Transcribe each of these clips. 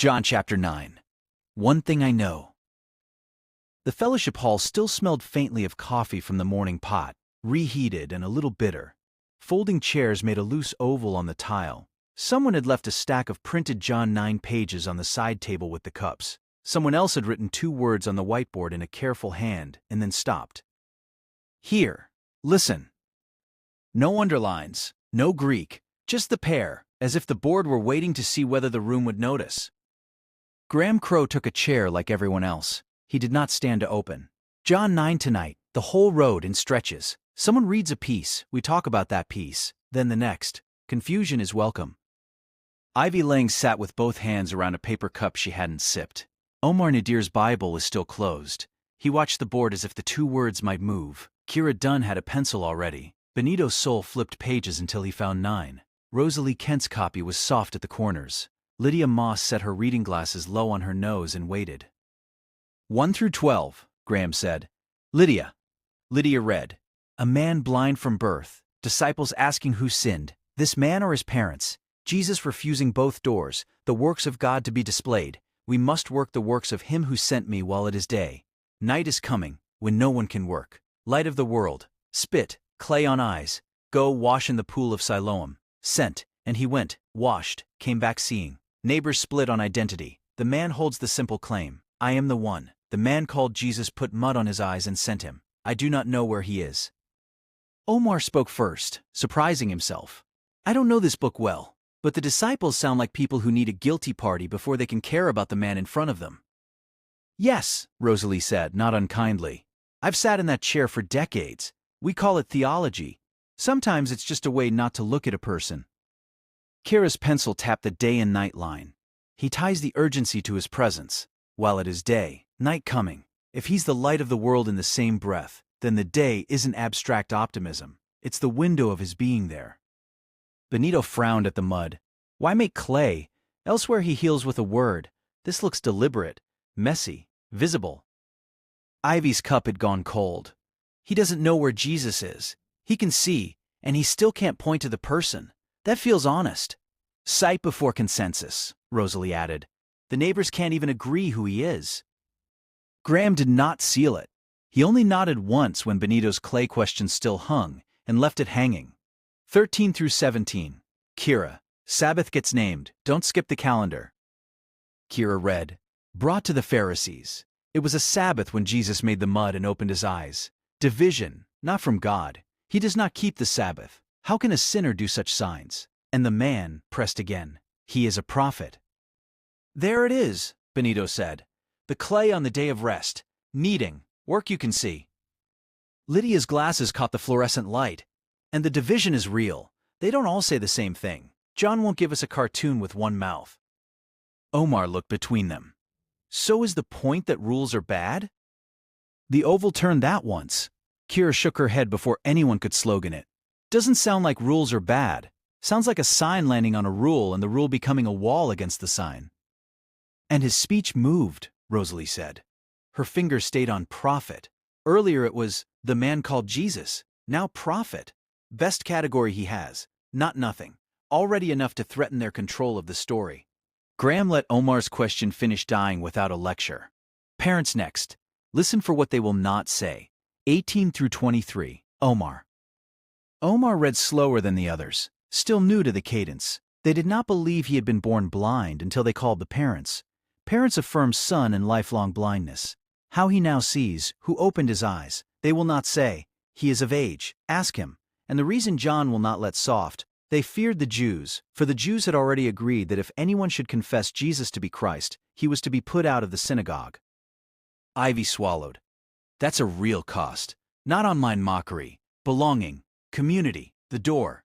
John chapter 9. One thing I know. The fellowship hall still smelled faintly of coffee from the morning pot, reheated and a little bitter. Folding chairs made a loose oval on the tile. Someone had left a stack of printed John 9 pages on the side table with the cups. Someone else had written 2 words on the whiteboard in a careful hand and then stopped. Here, listen. No underlines, no Greek, just the pair, as if the board were waiting to see whether the room would notice. Graham Crow took a chair like everyone else. He did not stand to open. John 9 tonight, the whole road in stretches. Someone reads a piece, we talk about that piece, then the next. Confusion is welcome. Ivy Lang sat with both hands around a paper cup she hadn't sipped. Omar Nadir's Bible was still closed. He watched the board as if the 2 words might move. Kira Dunn had a pencil already. Benito's soul flipped pages until he found 9. Rosalie Kent's copy was soft at the corners. Lydia Moss set her reading glasses low on her nose and waited. 1 through 12, Graham said. Lydia. Lydia read. A man blind from birth. Disciples asking who sinned, this man or his parents. Jesus refusing both doors, the works of God to be displayed. We must work the works of him who sent me while it is day. Night is coming, when no one can work. Light of the world. Spit, clay on eyes. Go wash in the pool of Siloam. Sent, and he went, washed, came back seeing. Neighbors split on identity. The man holds the simple claim. I am the one. The man called Jesus put mud on his eyes and sent him. I do not know where he is. Omar spoke first, surprising himself. I don't know this book well, but the disciples sound like people who need a guilty party before they can care about the man in front of them. Yes, Rosalie said, not unkindly. I've sat in that chair for decades. We call it theology. Sometimes it's just a way not to look at a person. Kira's pencil tapped the day and night line. He ties the urgency to his presence. While it is day, night coming. If he's the light of the world in the same breath, then the day isn't abstract optimism. It's the window of his being there. Benito frowned at the mud. Why make clay? Elsewhere he heals with a word. This looks deliberate, messy, visible. Ivy's cup had gone cold. He doesn't know where Jesus is. He can see, and he still can't point to the person. That feels honest. Sight before consensus, Rosalie added. The neighbors can't even agree who he is. Graham did not seal it. He only nodded once when Benito's clay question still hung, and left it hanging. 13 through 17. Kira. Sabbath gets named. Don't skip the calendar. Kira read. Brought to the Pharisees. It was a Sabbath when Jesus made the mud and opened his eyes. Division, not from God. He does not keep the Sabbath. How can a sinner do such signs? And the man pressed again. He is a prophet. There it is, Benito said. The clay on the day of rest. Kneading. Work you can see. Lydia's glasses caught the fluorescent light. And the division is real. They don't all say the same thing. John won't give us a cartoon with one mouth. Omar looked between them. So is the point that rules are bad? The oval turned that once. Kira shook her head before anyone could slogan it. Doesn't sound like rules are bad. Sounds like a sign landing on a rule and the rule becoming a wall against the sign. And his speech moved, Rosalie said. Her finger stayed on prophet. Earlier it was the man called Jesus. Now prophet. Best category he has. Not nothing. Already enough to threaten their control of the story. Graham let Omar's question finish dying without a lecture. Parents next. Listen for what they will not say. 18 through 23. Omar. Omar read slower than the others, still new to the cadence. They did not believe he had been born blind until they called the parents. Parents affirmed son and lifelong blindness. How he now sees, who opened his eyes. They will not say, he is of age, ask him. And the reason John will not let soft, they feared the Jews, for the Jews had already agreed that if anyone should confess Jesus to be Christ, he was to be put out of the synagogue. Ivy swallowed. That's a real cost. Not on mine mockery. Belonging. Community. The door.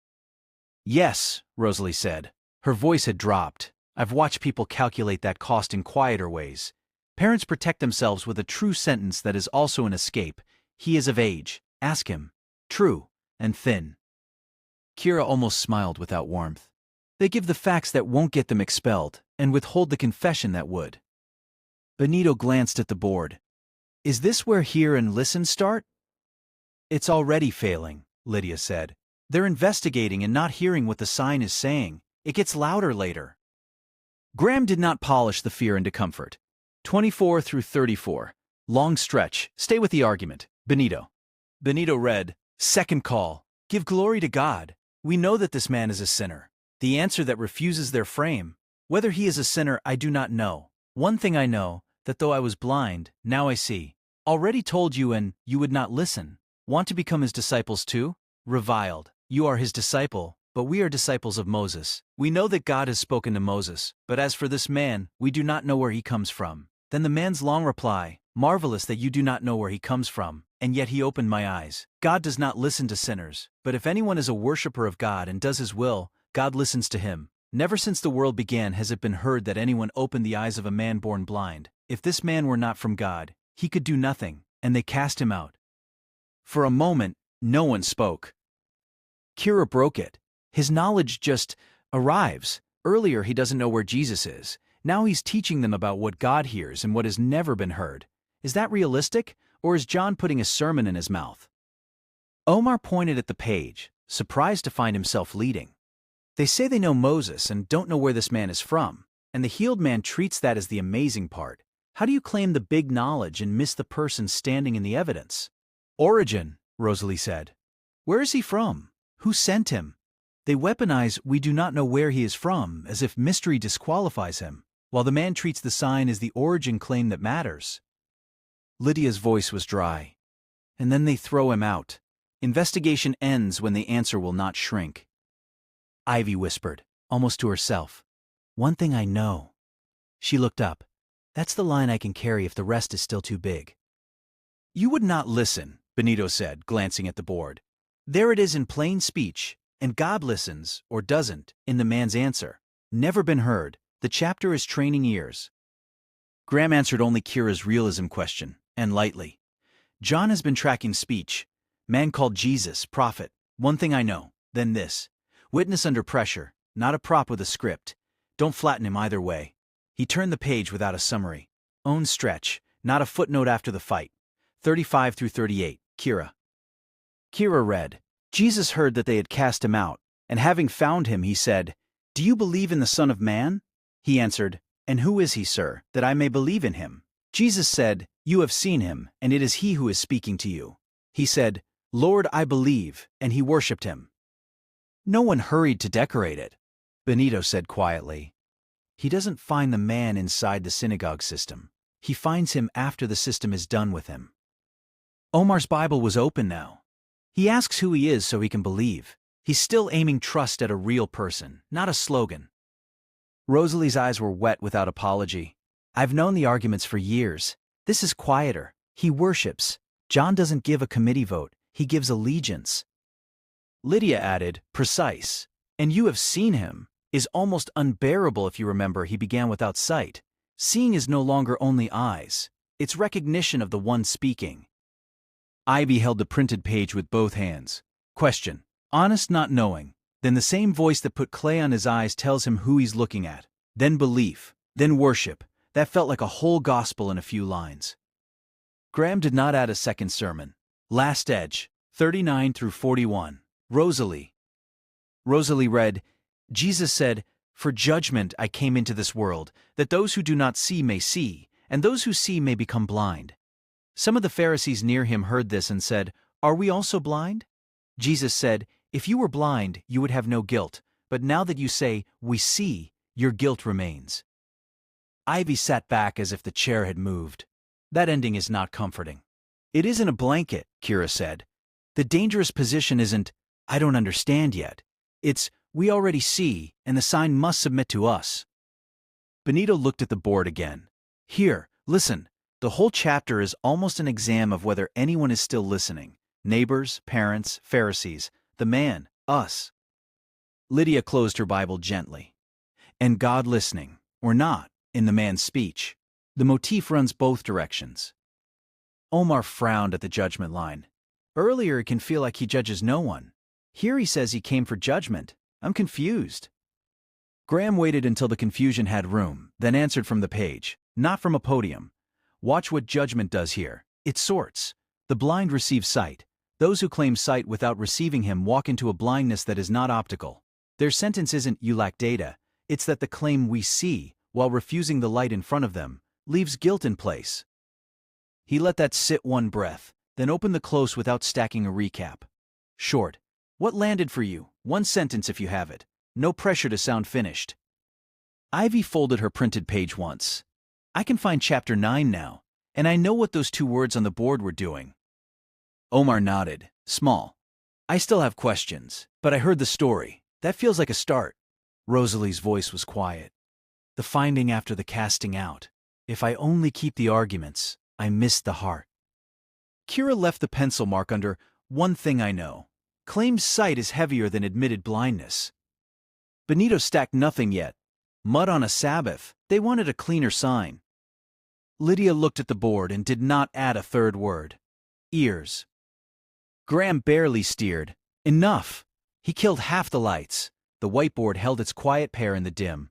Yes, Rosalie said. Her voice had dropped. I've watched people calculate that cost in quieter ways. Parents protect themselves with a true sentence that is also an escape. He is of age. Ask him. True. And thin. Kira almost smiled without warmth. They give the facts that won't get them expelled, and withhold the confession that would. Benito glanced at the board. Is this where hear and listen start? It's already failing, Lydia said. They're investigating and not hearing what the sign is saying. It gets louder later. Graham did not polish the fear into comfort. 24 through 34. Long stretch. Stay with the argument. Benito. Benito read, Second call. Give glory to God. We know that this man is a sinner. The answer that refuses their frame. Whether he is a sinner, I do not know. One thing I know, that though I was blind, now I see. Already told you and you would not listen. Want to become his disciples too? Reviled. You are his disciple, but we are disciples of Moses. We know that God has spoken to Moses, but as for this man, we do not know where he comes from. Then the man's long reply, Marvelous that you do not know where he comes from, and yet he opened my eyes. God does not listen to sinners, but if anyone is a worshiper of God and does his will, God listens to him. Never since the world began has it been heard that anyone opened the eyes of a man born blind. If this man were not from God, he could do nothing, and they cast him out. For a moment, no one spoke. Kira broke it. His knowledge just arrives. Earlier he doesn't know where Jesus is. Now he's teaching them about what God hears and what has never been heard. Is that realistic, or is John putting a sermon in his mouth? Omar pointed at the page, surprised to find himself leading. They say they know Moses and don't know where this man is from, and the healed man treats that as the amazing part. How do you claim the big knowledge and miss the person standing in the evidence? Origin, Rosalie said. Where is he from? Who sent him? They weaponize we do not know where he is from, as if mystery disqualifies him, while the man treats the sign as the origin claim that matters. Lydia's voice was dry. And then they throw him out. Investigation ends when the answer will not shrink. Ivy whispered, almost to herself. One thing I know. She looked up. That's the line I can carry if the rest is still too big. You would not listen, Benito said, glancing at the board. There it is in plain speech, and God listens, or doesn't, in the man's answer. Never been heard. The chapter is training ears. Graham answered only Kira's realism question, and lightly. John has been tracking speech. Man called Jesus, prophet. One thing I know, then this. Witness under pressure, not a prop with a script. Don't flatten him either way. He turned the page without a summary. Own stretch, not a footnote after the fight. 35 through 38, Kira. Kira read, Jesus heard that they had cast him out, and having found him, he said, Do you believe in the Son of Man? He answered, And who is he, sir, that I may believe in him? Jesus said, You have seen him, and it is he who is speaking to you. He said, Lord, I believe, and he worshipped him. No one hurried to decorate it. Benito said quietly, He doesn't find the man inside the synagogue system. He finds him after the system is done with him. Omar's Bible was open now. He asks who he is so he can believe. He's still aiming trust at a real person, not a slogan. Rosalie's eyes were wet without apology. I've known the arguments for years. This is quieter. He worships. John doesn't give a committee vote. He gives allegiance. Lydia added, precise. And you have seen him, is almost unbearable if you remember he began without sight. Seeing is no longer only eyes. It's recognition of the one speaking. Ivy held the printed page with both hands. Question. Honest not knowing. Then the same voice that put clay on his eyes tells him who he's looking at. Then belief. Then worship. That felt like a whole gospel in a few lines. Graham did not add a second sermon. Last edge. 39 through 41. Rosalie. Rosalie read, Jesus said, For judgment I came into this world, that those who do not see may see, and those who see may become blind. Some of the Pharisees near him heard this and said, Are we also blind? Jesus said, If you were blind, you would have no guilt, but now that you say, We see, your guilt remains. Ivy sat back as if the chair had moved. That ending is not comforting. It isn't a blanket, Kira said. The dangerous position isn't, I don't understand yet. It's, we already see, and the sign must submit to us. Benito looked at the board again. Here, listen. The whole chapter is almost an exam of whether anyone is still listening. Neighbors, parents, Pharisees, the man, us. Lydia closed her Bible gently. And God listening, or not, in the man's speech. The motif runs both directions. Omar frowned at the judgment line. Earlier it can feel like he judges no one. Here he says he came for judgment. I'm confused. Graham waited until the confusion had room, then answered from the page, not from a podium. Watch what judgment does here. It sorts. The blind receive sight. Those who claim sight without receiving him walk into a blindness that is not optical. Their sentence isn't, you lack data. It's that the claim we see, while refusing the light in front of them, leaves guilt in place. He let that sit one breath, then opened the close without stacking a recap. Short. What landed for you? One sentence if you have it. No pressure to sound finished. Ivy folded her printed page once. I can find chapter 9 now, and I know what those 2 words on the board were doing. Omar nodded, small. I still have questions, but I heard the story. That feels like a start. Rosalie's voice was quiet. The finding after the casting out. If I only keep the arguments, I miss the heart. Kira left the pencil mark under one thing I know. Claimed sight is heavier than admitted blindness. Benito stacked nothing yet. Mud on a Sabbath. They wanted a cleaner sign. Lydia looked at the board and did not add a third word. Ears. Graham barely steered. Enough. He killed half the lights. The whiteboard held its quiet pair in the dim.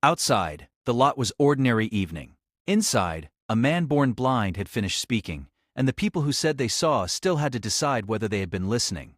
Outside, the lot was ordinary evening. Inside, a man born blind had finished speaking, and the people who said they saw still had to decide whether they had been listening.